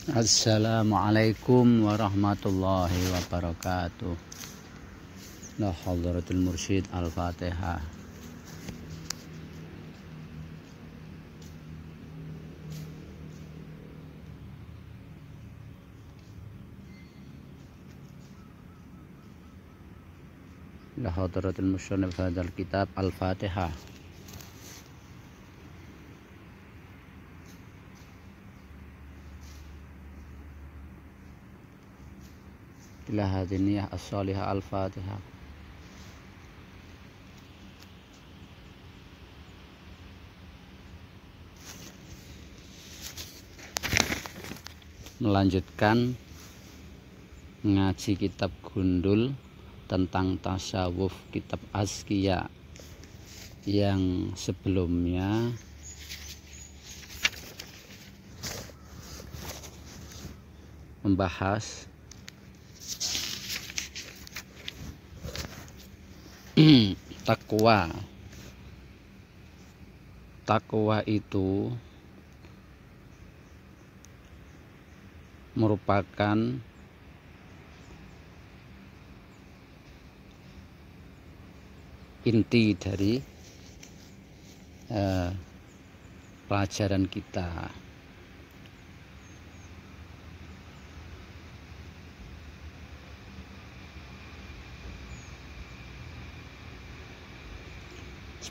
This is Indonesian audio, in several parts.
Assalamualaikum warahmatullahi wabarakatuh. La hadratul mursyid al-Fatihah. La hadratul mursyid al kitab al-Fatihah. Ila hadiniyah as-salihah al-Fatihah. Melanjutkan ngaji kitab Gundul tentang tasawuf, kitab Azkiya yang sebelumnya membahas takwa. Takwa itu merupakan inti dari pelajaran kita.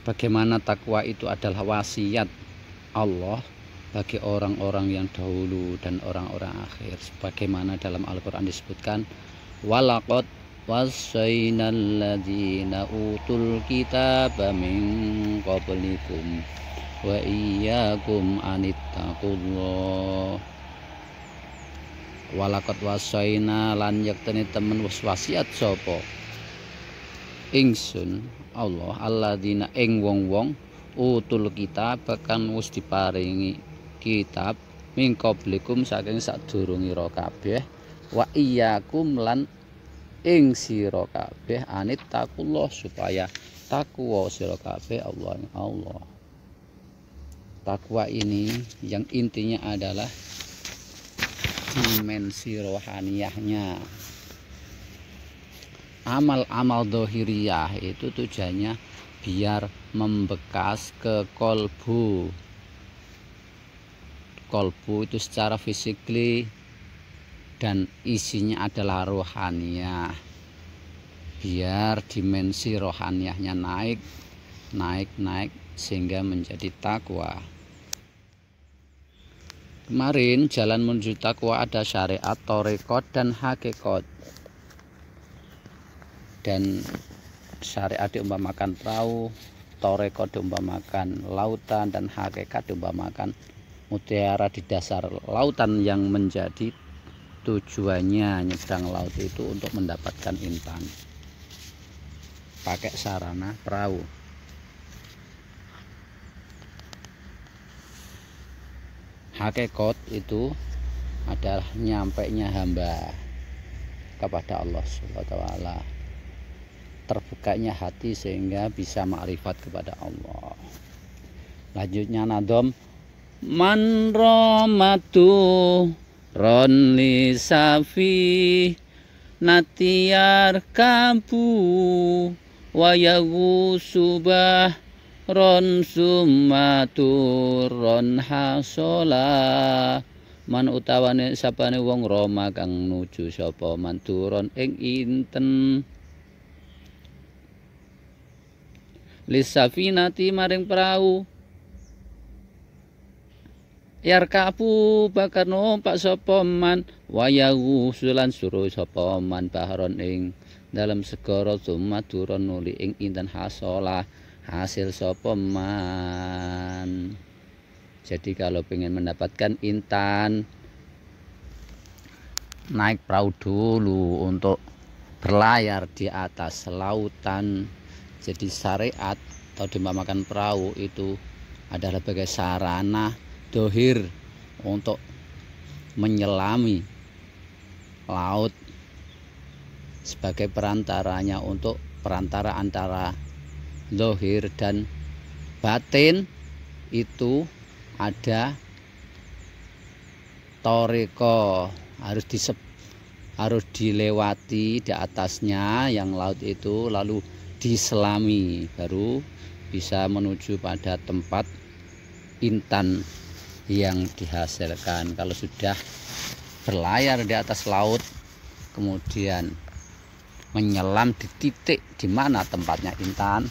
Sebagaimana takwa itu adalah wasiat Allah bagi orang-orang yang dahulu dan orang-orang akhir, sebagaimana dalam Al-Quran disebutkan, walaqad wassaynal ladzina utul kitaba min qablikum wa iyyakum anittaqullah. Walaqad wassayna lan yaktene temen wis wasiat sapa ingsun Allah alladzina ing wong-wong utul kitab kan wis diparingi kitab min qablikum saking sadurungira kabeh wa iyyakum lan ing sira kabeh anittaqullah supaya takwa sira kabeh Allah. Takwa ini yang intinya adalah dimensi rohaniyahnya. Amal-amal dohiriyah itu tujuannya biar membekas ke kolbu. Kolbu itu secara fisikly dan isinya adalah rohaniyah. Biar dimensi rohaniyahnya naik sehingga menjadi takwa. Kemarin jalan menuju takwa ada syariat, torekot dan hakikat. Dan syariat diumpamakan perahu, torekot diumpamakan lautan, dan hakikat diumpamakan mutiara di dasar lautan yang menjadi tujuannya nyebrang laut itu untuk mendapatkan intan pakai sarana perahu. Hakikat itu adalah nyampainya hamba kepada Allah Subhanahu wa taala, terbukanya hati sehingga bisa makrifat kepada Allah. Lanjutnya nadom man ramatu ron li safi natiyar kabu wayagu subah ron sumatur ron hasola. Man utawane sapane wong Roma kang nuju sapa man turun ing inten lisafinati maring perahu yarkapu bakar numpak sapa man wayahu sulan suruh sapa man baharon ing dalam segara sumaturun nuli ing inten hasolah hasil sapa man. Jadi kalau pengen mendapatkan intan, naik perahu dulu untuk berlayar di atas lautan. Jadi syariat atau diumpamakan perahu itu adalah sebagai sarana dohir untuk menyelami laut sebagai perantaranya, untuk perantara antara dohir dan batin itu ada toriko harus dilewati di atasnya yang laut itu, lalu diselami baru bisa menuju pada tempat intan yang dihasilkan. Kalau sudah berlayar di atas laut kemudian menyelam di titik di mana tempatnya intan,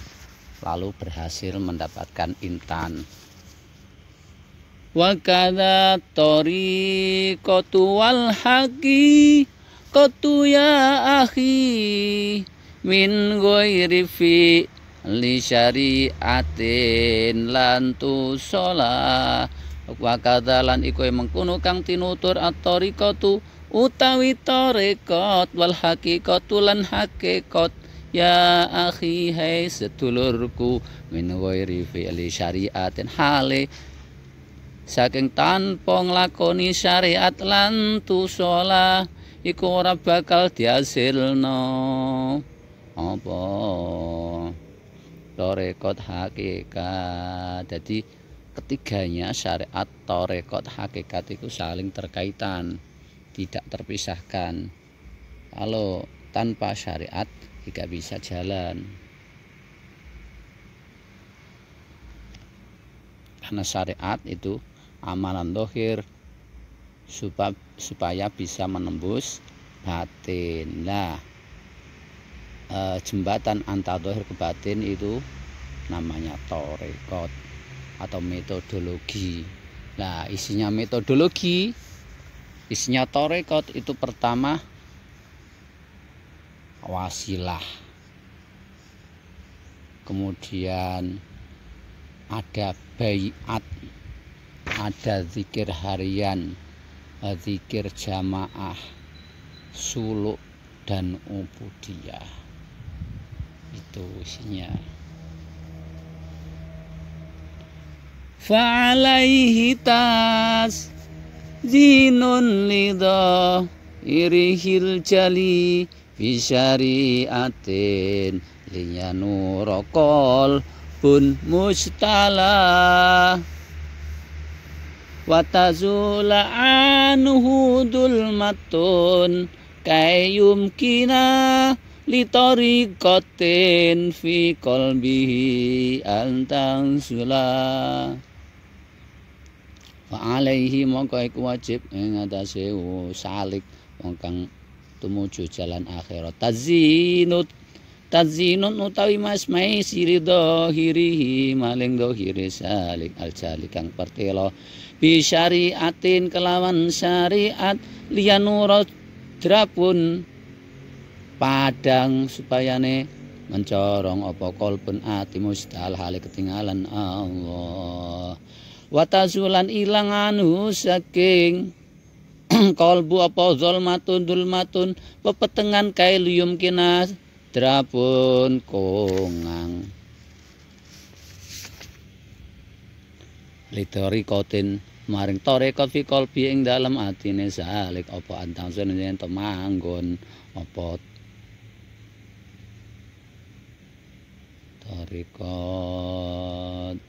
lalu berhasil mendapatkan intan. Wa kadza tariqatu wal haqiqatu ya akhi min ghairi fi li syari'atin lan tusala. Wa kadza lan iku mengkono kang tinutur at-tariqatu utawi tariqat wal haqiqatu lan haqiqat ya akhi hai sedulurku min ghairi fi li syari'atin hale saking tanpa nglakoni syariat lan tusala iku ora bakal dihasilno apa tarekat hakikat. Jadi ketiganya syariat, tarekat, hakikat itu saling terkaitan, tidak terpisahkan. Kalau tanpa syariat tidak bisa jalan, karena syariat itu amalan dohir supaya bisa menembus batin. Nah, jembatan antara dohir ke batin itu namanya tarekat atau metodologi. Nah, isinya metodologi, isinya tarekat itu pertama wasilah, kemudian ada baiat, ada zikir harian, zikir jamaah, suluk dan ubudiyah. Itu isinya. Fa'alaihi tas zinun lidha irihil jali fi syari'atin liyanuraqal pun mustala wa tazula anhu dulmatun kayumkina li tariqatin fi qalbihi antang sula. Wa alaihi mongko iku wajib ing atase salik wong kang tumuju jalan akhirat tazinun utawi masmai siri dohirihi maling dohiri salik al-jali kang pertelo bi syariatin kelawan syariat liyanura drapun padang supayane mencorong apa kolbun ati mustal hale ketinggalan Allah wa tazulan ilang anu saking kolbu apa zulmatun dulmatun pepetengan kae liyum kina drapun kongang litori kotin maring tarekat fi qalbi ing dalem atine salik apa antang yen to manggon apa tarekat.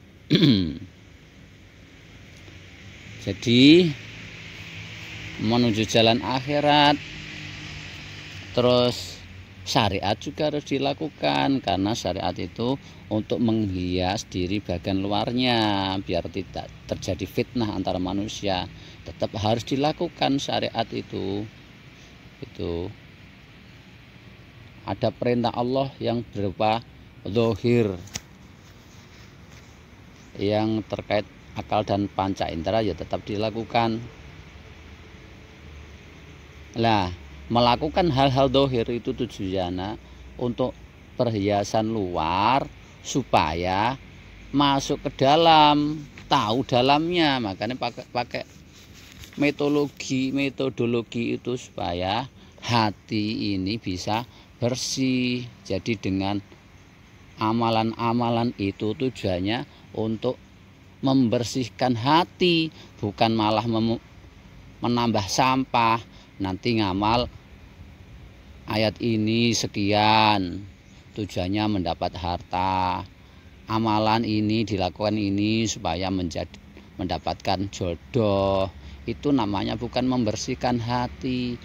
Jadi menuju jalan akhirat, terus syariat juga harus dilakukan, karena syariat itu untuk menghias diri bagian luarnya biar tidak terjadi fitnah antara manusia. Tetap harus dilakukan syariat itu ada perintah Allah yang berupa zahir yang terkait akal dan panca indera ya tetap dilakukan. Lah, melakukan hal-hal dohir itu tujuannya untuk perhiasan luar supaya masuk ke dalam, tahu dalamnya. Makanya pakai metodologi itu supaya hati ini bisa bersih. Jadi dengan amalan-amalan itu tujuannya untuk membersihkan hati, bukan malah menambah sampah. Nanti ngamal ayat ini sekian, tujuannya mendapat harta. Amalan ini dilakukan ini supaya mendapatkan jodoh. itu namanya bukan membersihkan hati.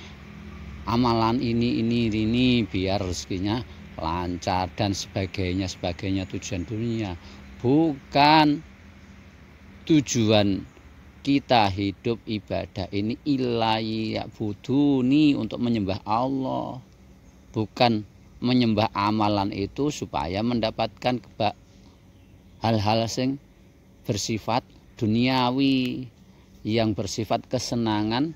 Amalan ini biar rezekinya lancar dan sebagainya tujuan dunia. Bukan tujuan kita hidup ibadah ini ilahi buduni untuk menyembah Allah, bukan menyembah amalan itu supaya mendapatkan hal-hal yang bersifat duniawi, yang bersifat kesenangan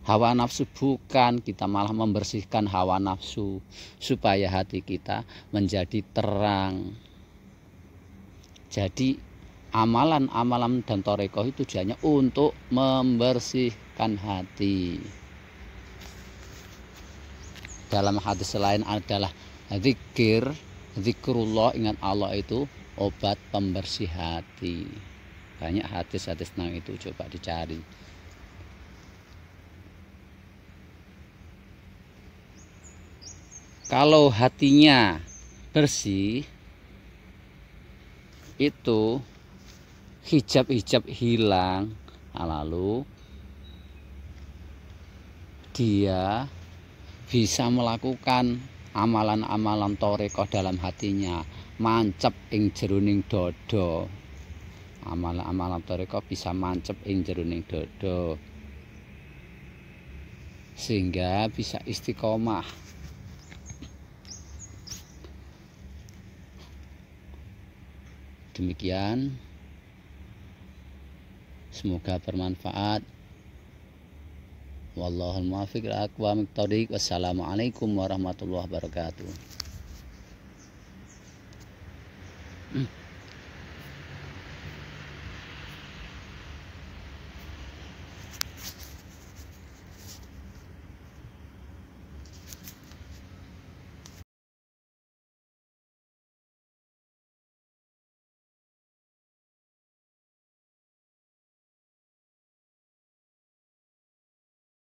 hawa nafsu. Bukan, kita malah membersihkan hawa nafsu supaya hati kita menjadi terang. Jadi amalan-amalan dan torekoh itu tujuannya untuk membersihkan hati. Dalam hadis lain adalah zikrullah, ingat Allah itu obat pembersih hati. Banyak hadis-hadis tentang itu, coba dicari. Kalau hatinya bersih, itu hijab-hijab hilang, lalu dia bisa melakukan amalan-amalan torekoh dalam hatinya, mancep ing jeruning dodo. Amalan-amalan torekoh bisa mancep ing jeruning dodo sehingga bisa istiqomah. Demikian, semoga bermanfaat. Wallahul muwaffiq ila aqwamit thoriq. Wassalamualaikum warahmatullahi wabarakatuh.